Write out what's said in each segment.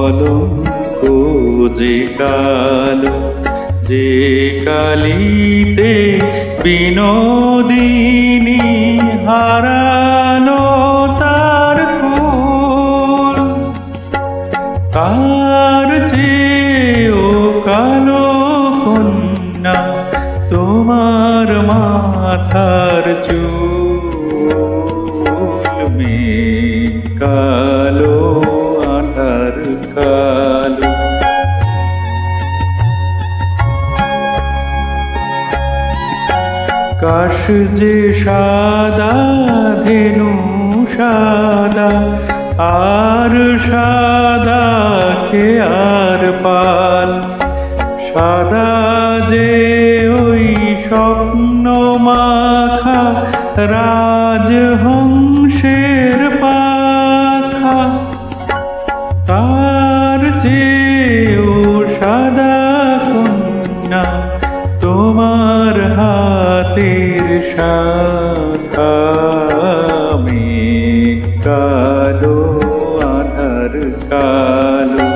কলঙ্ক যে কালো, যে কালিতে বিনোদিনী হারালো তার ফুল। তার চেয়েও কালো কন্যা তোমার মাথার চুল। মেঘ কালো, আঁধার কালো। কাশ যে সাদা, ধেনু সাদা, আর সাদা খেয়ার পাল। সাদা যে ওই স্বপ্ন মাখা রাজহংসের পাখা। তার চেয়েও সাদা কন্যা তোমার হাতের শাখা। মেঘ কালো, আঁধার কালো।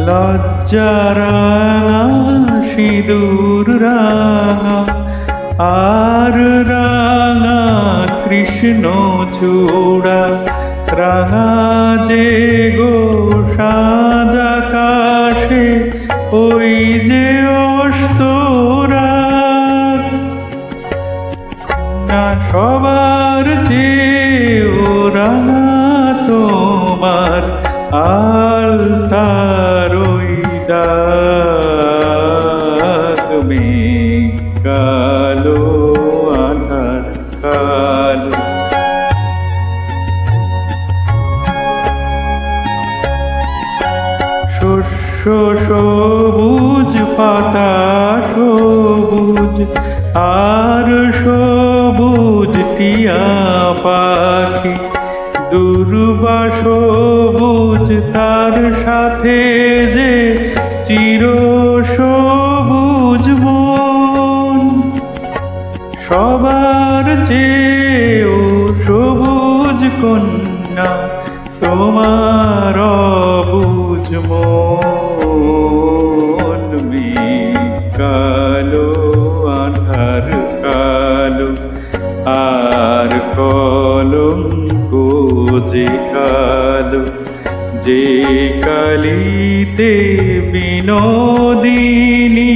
লজ্জা রাঙা, সিঁদুর রাঙা, আর রাঙা কৃষ্ণ চূড়া। রাঙা যে গো সাজ আকাশে, ওই যে অস্তরাত। না সবার চেয়েও রাঙা তোমার আলতার ওই দাগ। মেঘ কালো, আঁধার কালো। শস্য সবুজ, পাতা সবুজ, আর সবুজ টিয়া পাখি। দুর্বা সবুজ, তার সাথে যে চির সবুজ মন। সবার চেয়েও সবুজ কন্যা তোমার অবুঝ মন। মেঘ কালো, আঁধার কালো, আর কলঙ্ক যে কালো, যে কালিতে বিনোদিনী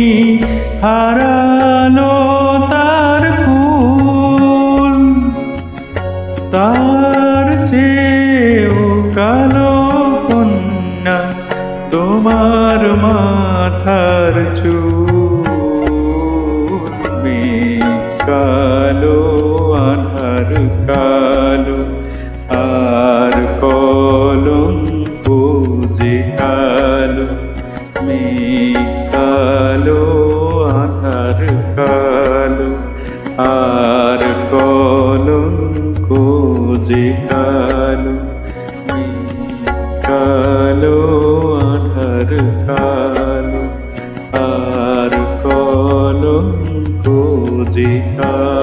হারালো তার ফুল। তার চেয়েও কালো কন্যা তোমার মাথার চুল। মেঘ কালো, আঁধার কালো, আর কলঙ্ক যে কালো। মেঘ কালো, আঁধার কালো, আর কলঙ্ক যে কালো। মেঘ কালো, আঁধার কালো, আর কলঙ্ক যে কালো।